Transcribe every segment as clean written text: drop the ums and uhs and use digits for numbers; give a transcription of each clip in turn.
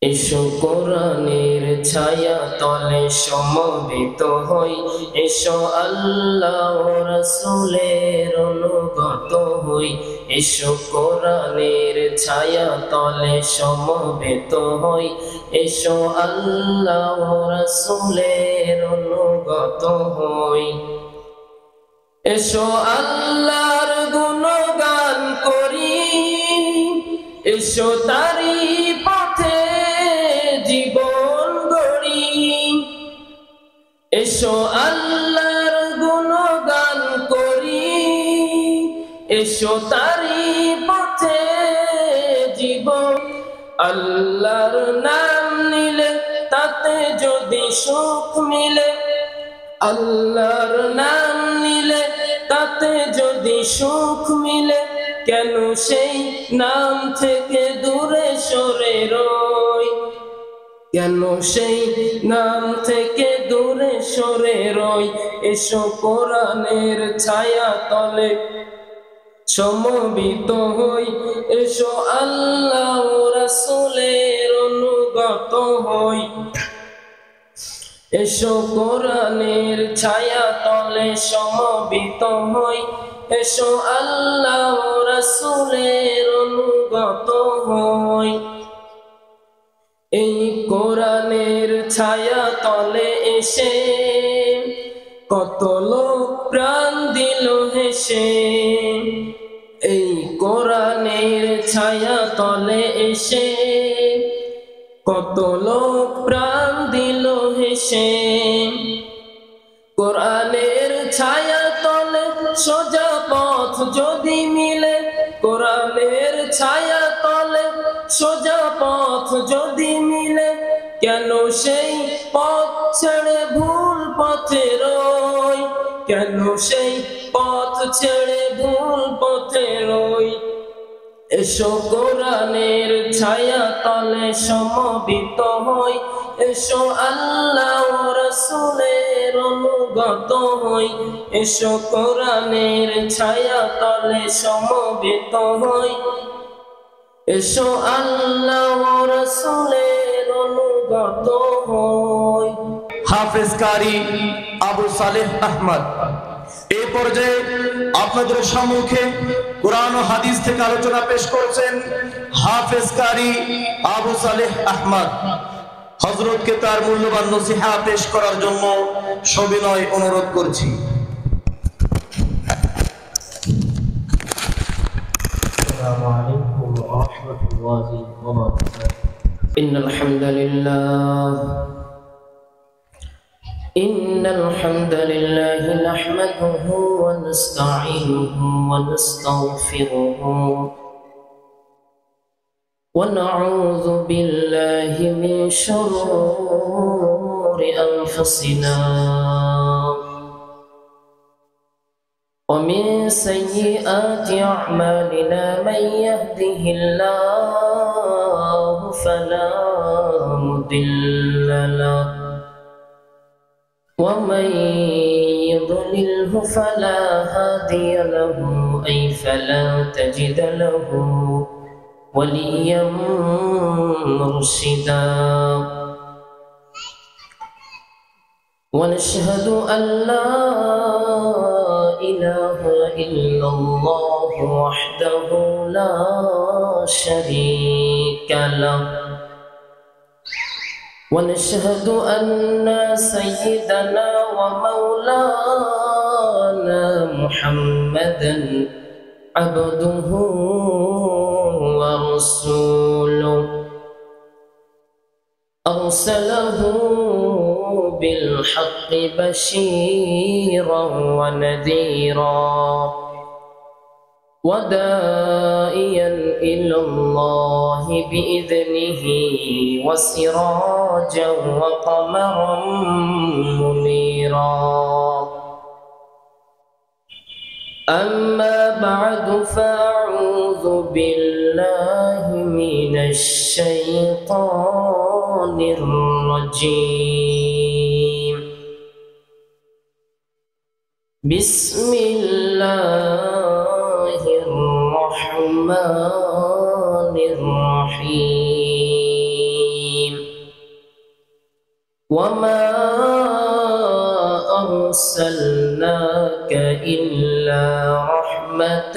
এসো কোরআনের ছায়া তলে সমবেত হই, এসো আল্লাহ ও রাসূলের অনুগত হই। এসো কোরআনের ছায়া তলে সমবেত হই, এসো আল্লাহ ও রাসূলের অনুগত হই। এসো আল্লাহর গুণগান করি, এসো তারি পথে জীবন গড়ি। এসো আল্লাহর গুণগান করি, এসো তারি পথে জীবন। আল্লাহর নাম নিলে তাতে যদি সুখ মিলে, আল্লাহর নাম নিলে তাতে যদি সুখ মিলে, কেন সেই নাম থেকে দূরে সরে রই? কেন সেই নাম থেকে দূরে সরে রই? এসো কোরআনের ছায়া তলে সমবেত হই, এসো আল্লাহ ও রাসূলের অনুগত হই। এসো কোরআনের ছায়া তলে সমবেত হই, এসো আল্লাহ ও রাসূলের অনুগত হই। এই কোরআনের ছায়া তলে এসে কত লোক প্রাণ দিল হেসে। এই কোরআনের ছায়া তলে এসে কত লোক প্রাণ দিল হেসে। কোরআনের ছায়া তলে সোজা পথ যদি মিলে, কোরআনের ছায়া তলে সোজা পথ যদি মিলে, কেন সেই পথ ছেড়ে ভুল পথে রই? কেন সেই পথ ছেড়ে ভুল পথে রই? এসো কোরআনের ছায়া তলে সমবেত হই, এসো আল্লাহ ও রাসূলের অনুগত হই। এসো কোরআনের ছায়া তলে সমবেত হই, এসো আল্লাহ ও রাসূলের অনুগত হই। হাফেজ কারি আবু সালেহ আহমদ এই পর্যায়ে আপনাদের সম্মুখে কোরআন ও হাদিস থেকে আলোচনা পেশ করছেন হাফেজ কারি আবু সালেহ আহমদ। হযরতকে তার মূল্যবান নসিহা পেশ করার জন্য সবিনয় অনুরোধ করছি। আসসালামু আলাইকুম ওয়া রাহমাতুল্লাহি ওয়া বারাকাতুহু। ইন্নাল হামদালিল্লাহ إن الحمد لله نحمده ونستعينه ونستغفره ونعوذ بالله من شرور أنفسنا ومن سيئات أعمالنا من يهده الله فلا مضل له ومن يضلله فلا هادي له أي فلا تجد له وليا مرشدا ونشهد أن لا إله إلا الله وحده لا شريك له ونشهد أن سيدنا ومولانا محمدا عبده ورسوله أرسله بالحق بشيرا ونذيرا وداعيا إلى الله بإذنه وسراجا وقمرا منيرا أما بعد فأعوذ بالله من الشيطان الرجيم بسم الله الرحمن الرحيم وما أرسلناك إلا رحمة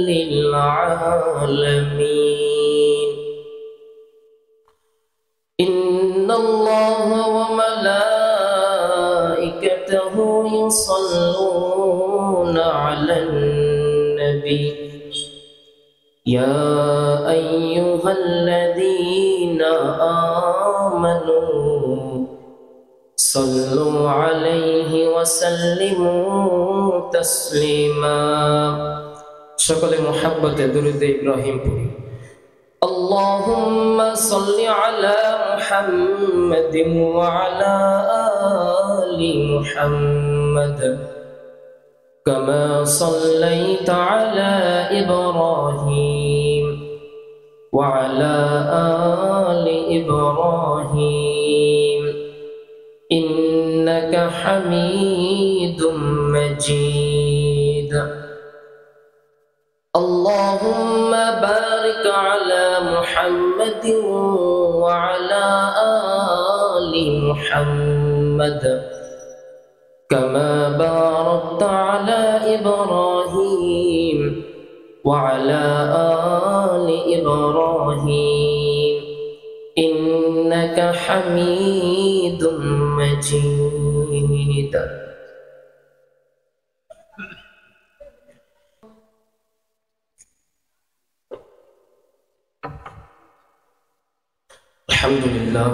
للعالمين إن الله وملائكته يصلون على النبي يا أيها الذين آمنوا صلوا عليه وسلموا تسليما شكل محبة درود إبراهيم اللهم صل على محمد وعلى آل محمد كما صليت على إبراهيم وعلى آل إبراهيم إنك حميد مجيد اللهم بارك على محمد وعلى آل محمد كما باركت على إبراهيم وعلى آل إبراهيم إنك حميد مجيد আলহামদুলিল্লাহ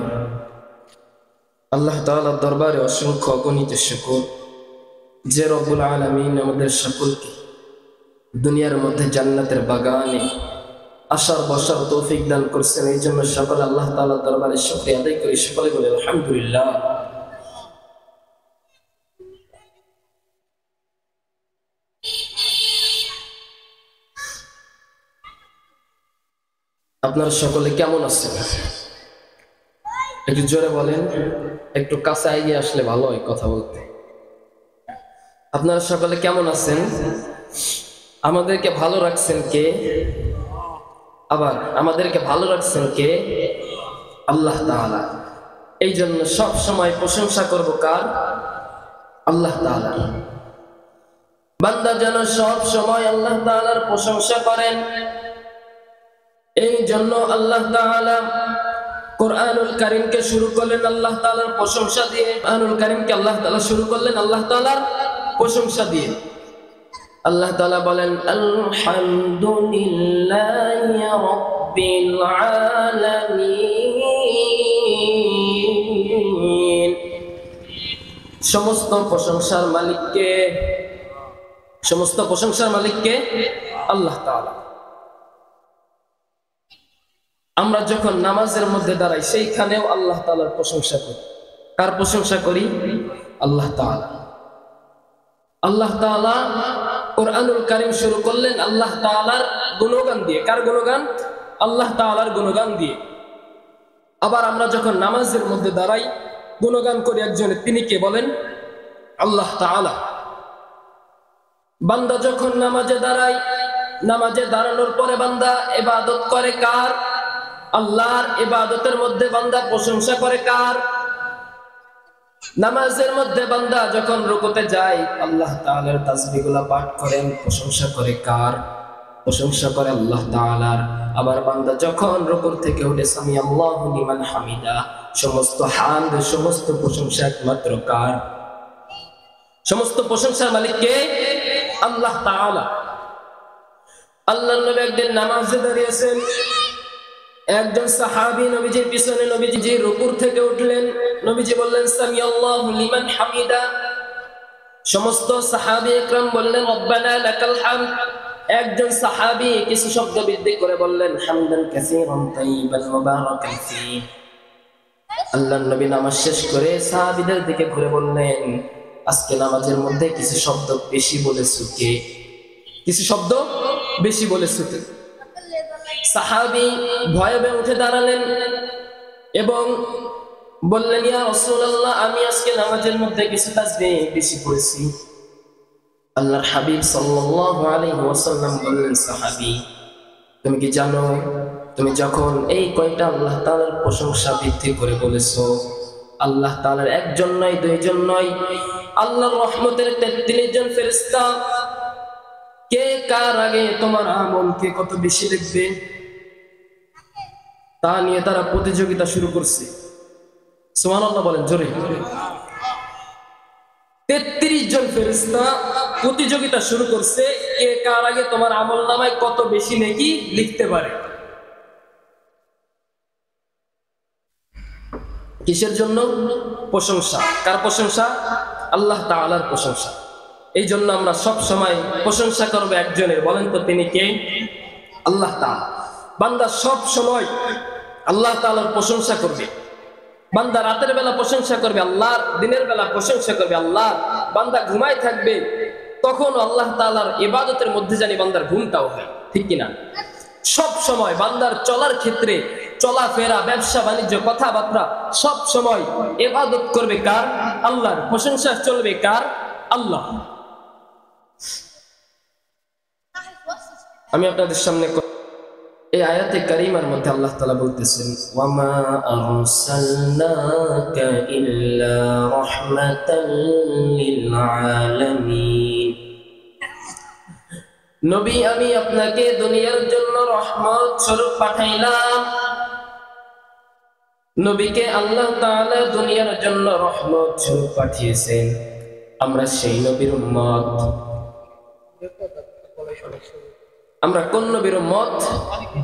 আল্লাহ তাআলার দরবারে অসংখ্য অগণিত শুকর যে রব্বুল আলামিন আমাদের সকলকে দুনিয়ার মধ্যে জান্নাতের বাগানে আসার বসার তৌফিক দান করছেন এই জন্য সকলে আল্লাহ তাআলার দরবারে শুকরিয়া আদায় করি সকলে বলে আলহামদুলিল্লাহ আপনারা সকলে কেমন আছেন একটু জোরে বলেন একটু কাছে এগিয়ে আসলে ভালো হয় কথা বলতে আপনারা সকলে কেমন আছেন আমাদেরকে ভালো রাখছেন কে আবার আমাদেরকে ভালো রাখছেন কে আল্লাহ তাআলা এই জন্য সব সময় প্রশংসা করব কার আল্লাহ তাআলা বান্দা যেন সব সময় আল্লাহ তাআলার প্রশংসা করেন এই জন্য আল্লাহ তাআলা কুরআনুল কারীমকে শুরু করলেন আল্লাহ তাআলার প্রশংসা দিয়ে কুরআনুল কারীমকে আল্লাহ তাআলা শুরু করলেন আল্লাহ তাআলার প্রশংসা দিয়ে আল্লাহ তাআলা বলেন আলহামদুলিল্লাহি রাব্বিল আলামিন সমস্ত প্রশংসার মালিককে আল্লাহ তাআলা আমরা যখন নামাজের মধ্যে দাঁড়াই সেইখানেও আল্লাহ তাআলার প্রশংসা করি কার প্রশংসা করি আল্লাহ তাআলা আল্লাহ তাআলা কুরআনুল কারীম শুরু করলেন আল্লাহ তাআলার গুণগান দিয়ে কার গুণগান আল্লাহ তাআলার গুণগান দিয়ে আবার আমরা যখন নামাজের মধ্যে দাঁড়াই গুণগান করি একজনের তিনি কে বলেন আল্লাহ তাআলা বান্দা যখন নামাজে দাঁড়ায় নামাজে দাঁড়ানোর পরে বান্দা ইবাদত করে কার আল্লাহর ইবাদতের মধ্যে বান্দা প্রশংসা করে কার নামাজের মধ্যে বান্দা যখন রুকুতে যায় আল্লাহ তাআলার তাসবিহগুলো পাঠ করেন প্রশংসা করে কার প্রশংসা করে আল্লাহ তাআলার আবার বান্দা যখন রুকু থেকে উঠে সামি আল্লাহু লিমান হামিদা সমস্ত হামদ সমস্ত প্রশংসা একমাত্র কার সমস্ত প্রশংসার মালিক কে আল্লাহ তাআলা আল্লাহর নবী একদিন নামাজে দাঁড়িয়েছেন একজন সাহাবী নবীজির পিছনে নবীজি রুকু থেকে উঠলেন নবীজি বললেন সামি আল্লাহু লিমান হামিদা সমস্ত সাহাবী একরাম বললেন রব্বানা লাকাল হামদ একজন সাহাবী কিছু শব্দ বৃদ্ধি করে বললেন হামদান কাসীরান তাইয়িবান মুবারাকান ফি আল্লাহর নবী নামাজ শেষ করে সাহাবীদের দিকে ঘুরে বললেন আজকে নামাজের মধ্যে কিছু শব্দ বেশি বলেছো কে কিছু শব্দ বেশি বলেছো কে সাহাবী ভয়ে ভয়ে উঠে দাঁড়ালেন এবং বললেন ইয়া রাসূলুল্লাহ আমি আজকে নামাজের মধ্যে কিছু তাসবিহ বেশি পড়েছি আল্লাহর হাবিব সাল্লাল্লাহু আলাইহি ওয়াসাল্লাম বললেন সাহাবী তুমি কি জানো তুমি যখন এই কয়টা আল্লাহ তাআলার প্রশংসা বৃদ্ধি করে বলেছো আল্লাহ তাআলার একজন নয়, দুইজন নয়, আল্লাহর রহমতের 33 জন ফেরেশতা। কে কার আগে তোমার আমলকে কত বেশি লিখবে তা নিয়ে তারা প্রতিযোগিতা শুরু করছে। সুবহানাল্লাহ বলেন জোরে। 33 জন ফেরেশতা প্রতিযোগিতা শুরু করছে, কে কার আগে তোমার আমলনামায় কত বেশি নেকি লিখতে পারে। কিসের জন্য? প্রশংসা। কার প্রশংসা? আল্লাহ তাআলার প্রশংসা। এই জন্য আমরা সব সময় প্রশংসা করব একজনের। বলেন তো তিনি কে? আল্লাহ তাআলা। বান্দা সব সময় আল্লাহ তাআলার প্রশংসা করবে। বান্দা রাতের বেলা প্রশংসা করবে আল্লাহর, দিনের বেলা প্রশংসা করবে আল্লাহর। বান্দা ঘুমায় থাকবে তখন আল্লাহ তাআলার ইবাদতের মধ্যে জানি বান্দার ঘুমটাও হয়, ঠিক কিনা? সব সময় বান্দার চলার ক্ষেত্রে, চলাফেরা, ব্যবসা বাণিজ্য, কথাবার্তা সব সময় ইবাদত করবে কার? আল্লাহর। প্রশংসা চলবে কার? আল্লাহ। আমি আপনাদের সামনে এই আয়াতে কারিমার মধ্যে আল্লাহ তাআলা বলতেছেন, ওয়ামা আরসালনাকা ইল্লা রাহমাতাল লিল আলামিন। নবী, আমি আপনাকে দুনিয়ার জন্য রহমত স্বরূপ পাঠাইলাম। নবীকে আল্লাহ তাআলা দুনিয়ার জন্য রহমত স্বরূপ পাঠিয়েছেন। আমরা সেই নবীর উম্মত। আমরা কোন নবীর উম্মত?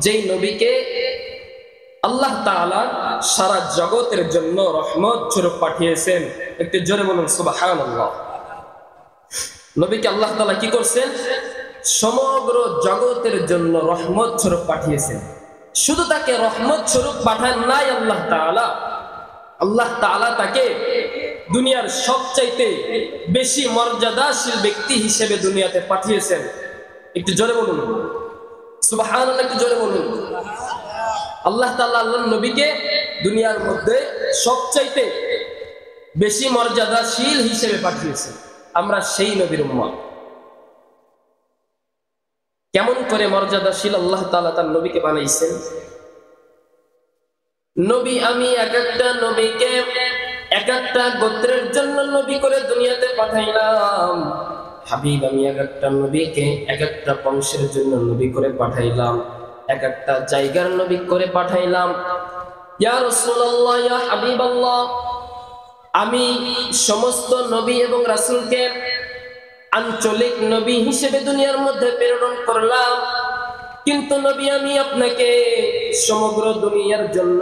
যেই নবীকে আল্লাহ তাআলা সারা জগতের জন্য রহমত স্বরূপ পাঠিয়েছেন। একটু জোরে বলুন সুবহানাল্লাহ। নবীকে আল্লাহ তাআলা কি করছেন? সমগ্র জগতের জন্য রহমত স্বরূপ পাঠিয়েছেন। শুধু তাকে রহমত স্বরূপ পাঠান নাই আল্লাহ তাআলা, আল্লাহ তাআলা তাকে দুনিয়ার সবচাইতে বেশি মর্যাদাশীল ব্যক্তি হিসেবে দুনিয়াতে পাঠিয়েছেন। একটু জোরে বলুন সুবহানাল্লাহ, একটু জোরে বলুন। আল্লাহ তাআলা আল্লাহর নবীকে দুনিয়ার মধ্যে সবচাইতে বেশি মর্যাদাশীল হিসেবে পাঠিয়েছেন। আমরা সেই নবীর উম্মত। কেমন করে মর্যাদাশীল আল্লাহ তাআলা তার নবীকে বানাইছেন? নবী, আমি এক একটা নবীকে এক একটা গোত্রের জন্য নবী করে দুনিয়াতে পাঠাইলাম। হাবিব, আমি এক একটা নবীকে এক একটা বংশের জন্য নবী করে পাঠাইলাম, এক একটা জায়গার নবী করে পাঠাইলাম। ইয়া রাসূলুল্লাহ, ইয়া হাবিবাল্লাহ, আমি সমস্ত নবী এবং রাসূলকে আঞ্চলিক নবী হিসেবে দুনিয়ার মধ্যে প্রেরণ করলাম। কিন্তু নবী, আমি আপনাকে সমগ্র দুনিয়ার জন্য,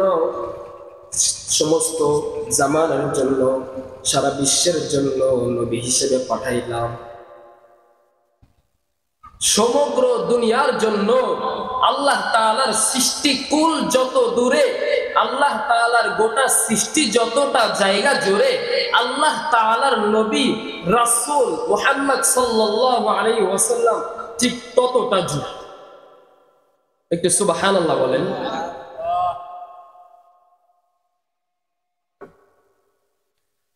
সমস্ত জামানার জন্য, সারা বিশ্বের জন্য নবী হিসেবে পাঠাইলাম। সমগ্র দুনিয়ার জন্য আল্লাহ তাআলার সৃষ্টি কুল যত দূরে, আল্লাহ তাআলার গোটা সৃষ্টি যতটা জায়গা জুড়ে, আল্লাহ তাআলার নবী রাসূল মুহাম্মদ সাল্লাল্লাহু আলাইহি ওয়াসাল্লাম ঠিক ততটা জুড়ে। একটু সুবহানাল্লাহ বলেন।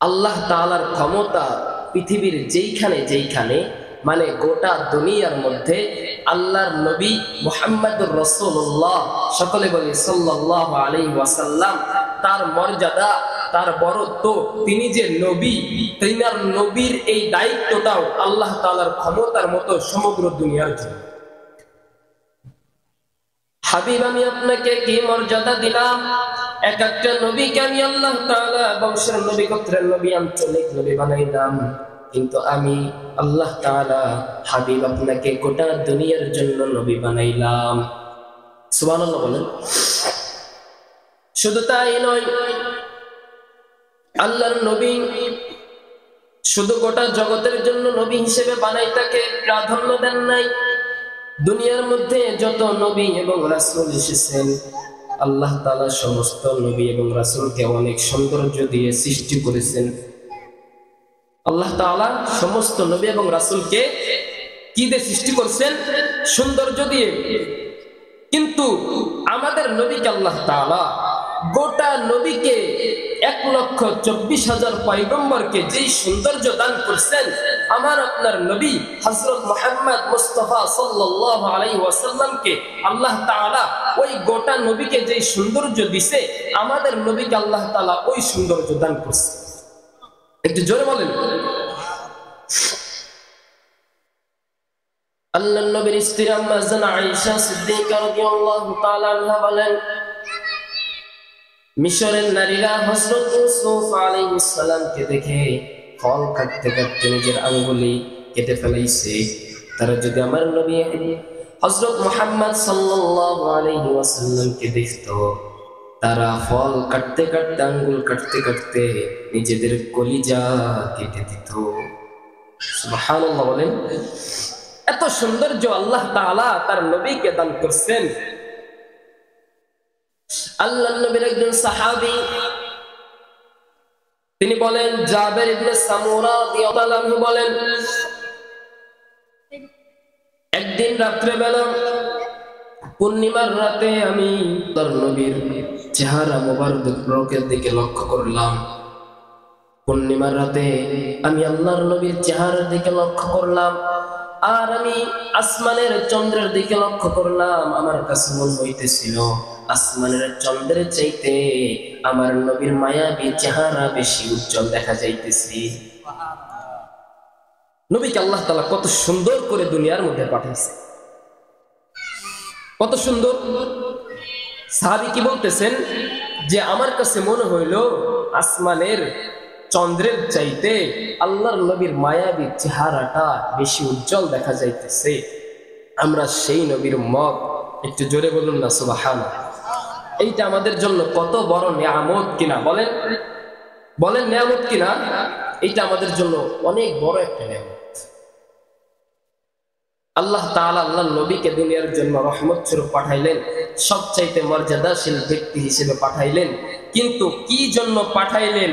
আল্লাহ তাআলার ক্ষমতা পৃথিবীর যেইখানে যেইখানে, মানে গোটা দুনিয়ার মধ্যে আল্লাহর নবী মুহাম্মদুর রাসূলুল্লাহ, সকলে বলি সাল্লাল্লাহু আলাইহি ওয়াসাল্লাম, তার মর্যাদা, তার বড়ত্ব, তিনি যে নবী, তিনার নবীর এই দায়িত্বটাও আল্লাহ তাআলার ক্ষমতার মতো সমগ্র দুনিয়ার জন্য। হাবিব, আমি আপনাকে কি মর্যাদা দিলাম? এক একটা নবীকে আমি আল্লাহ তাআলা বংশের নবী, গোত্রের নবী, আঞ্চলিক নবী বানাইলাম। কিন্তু আমি আল্লাহ তাআলা হাবিব আপনাকে গোটা দুনিয়ার জন্য নবী বানাইলাম। সুবহানাল্লাহ বলেন। শুধু তাই নয়, আল্লাহর নবী শুধু গোটা জগতের জন্য নবী হিসেবে বানাই তাকে প্রাধান্য দেন নাই। দুনিয়ার মধ্যে যত নবী এবং রাসূল এসেছেন, আল্লাহ তাআলা সমস্ত নবী এবং রাসূলকে অনেক সৌন্দর্য দিয়ে সৃষ্টি করেছেন। আল্লাহ তাআলা সমস্ত নবী এবং রাসূলকে কি দিয়ে সৃষ্টি করছেন? সৌন্দর্য দিয়ে। কিন্তু আমাদের নবীকে আল্লাহ তাআলা গোটা নবীকে 1,24,000 পয়গম্বরকে যেই সৌন্দর্য দান করছেন, আমার আপনার নবী হযরত মুহাম্মদ মুস্তাফা সাল্লাল্লাহু আলাইহি ওয়াসাল্লামকে আল্লাহ তাআলা ওই গোটা নবীকে যে সৌন্দর্য দিছে, আমাদের নবীকে আল্লাহ তাআলা ওই সৌন্দর্য দান করছে। একটু জোরে বলেন। আল্লাহর নবীর স্ত্রী আম্মা জান আয়েশা সিদ্দিকা রাদিয়াল্লাহু তাআলা আনহা বলেন, মিশরের নারীরা হযরত ইউসুফ আলাইহিস সালামকে দেখে ফল কাটতে কাটতে নিজের আঙ্গুলি কেটে ফেলাইছে। তারা যদি আমার নবী হযরত মুহাম্মদ সাল্লাল্লাহু আলাইহি ওয়াসাল্লামকে দেখতো, তারা ফল কাটতে কাটতে আঙ্গুল কাটতে কাটতে নিজেদের কলিজা কেটে দিত। সুবহানাল্লাহ বলেন। এত সৌন্দর্য আল্লাহ তাআলা তার নবীকে দান করছেন। আল্লাহর নবীর একজন সাহাবী, তিনি বলেন, জাবের ইবনে সামুরা রাদিয়াল্লাহু আনহু বলেন, একদিন রাত্রে বেলা পূর্ণিমার রাতে আমি তার নবীর চেহারা মোবারকের দিকে লক্ষ্য করলাম। পূর্ণিমার রাতে আমি আল্লাহর নবীর চেহারার দিকে লক্ষ্য করলাম, আর আমি আসমানের চন্দ্রের দিকে লক্ষ্য করলাম। আমার কাছে মনে হইতেছিল আসমানের চন্দ্রের চাইতে আমার নবীর মায়াবী চেহারা বেশি উজ্জ্বল দেখা যাইতেছে। নবীকে আল্লাহ তাআলা কত সুন্দর করে দুনিয়ার মধ্যে পাঠাইছে, কত সুন্দর। সাহাবী কি বলতেছেন যে আমার কাছে মনে হইল আসমানের চন্দ্রের চাইতে আল্লাহর নবীর মায়াবী চেহারাটা বেশি উজ্জ্বল দেখা যাইতেছে। আমরা সেই নবীর মত। একটু জোরে বলুন না সুবহানাল্লাহ। এইটা আমাদের জন্য কত বড় নিয়ামত কিনা, বলেন বলেন, নিয়ামত কিনা? এইটা আমাদের জন্য অনেক বড় একটা নিয়ামত। আল্লাহ তাআলা আল্লাহর নবীকে দুনিয়ার জন্য রহমত স্বরূপ পাঠাইলেন, সবচাইতে মর্যাদাশীল ব্যক্তি হিসেবে পাঠাইলেন। কিন্তু কি জন্য পাঠাইলেন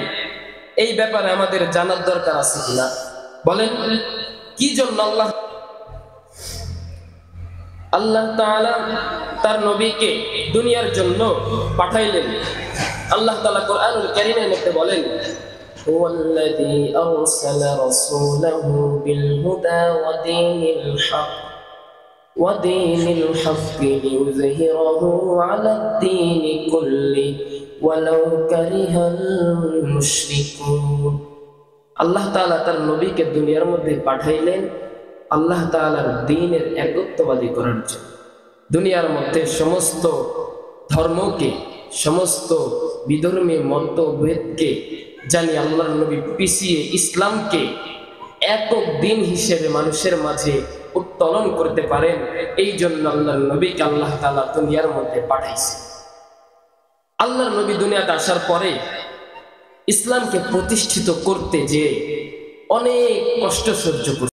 এই ব্যাপারে আমাদের জানার দরকার আছে কিনা, বলেন? কি জন্য আল্লাহ তাআলা তার নবীকে দুনিয়ার জন্য পাঠাইলেন? আল্লাহ তাআলা কোরআনুল কারীমের মধ্যে বলেন, হুয়াল্লাযী আরসালা রাসূলাহু বিল হুদা ওয়া দীনিল হক লিইয়ুযহিরাহু আলাদ দীনি কুল্লি ওয়ালাউ কারিহাল মুশরিকুন। আল্লাহ তাআলা তার নবীকে দুনিয়ার মধ্যে পাঠাইলেন আল্লাহ তাআলার দ্বীনের একত্ববাদী করার জন্য। দুনিয়ার মধ্যে সমস্ত ধর্মকে, সমস্ত বিধর্মী মতভেদকে জানি আল্লাহর নবী পিছিয়ে ইসলামকে একক দিন হিসেবে মানুষের মাঝে উত্তোলন করতে পারেন, এই জন্য আল্লাহর নবীকে আল্লাহ তাআলা দুনিয়ার মধ্যে পাঠাইছে। আল্লাহর নবী দুনিয়াতে আসার পরে ইসলামকে প্রতিষ্ঠিত করতে যে অনেক কষ্ট সহ্য করতে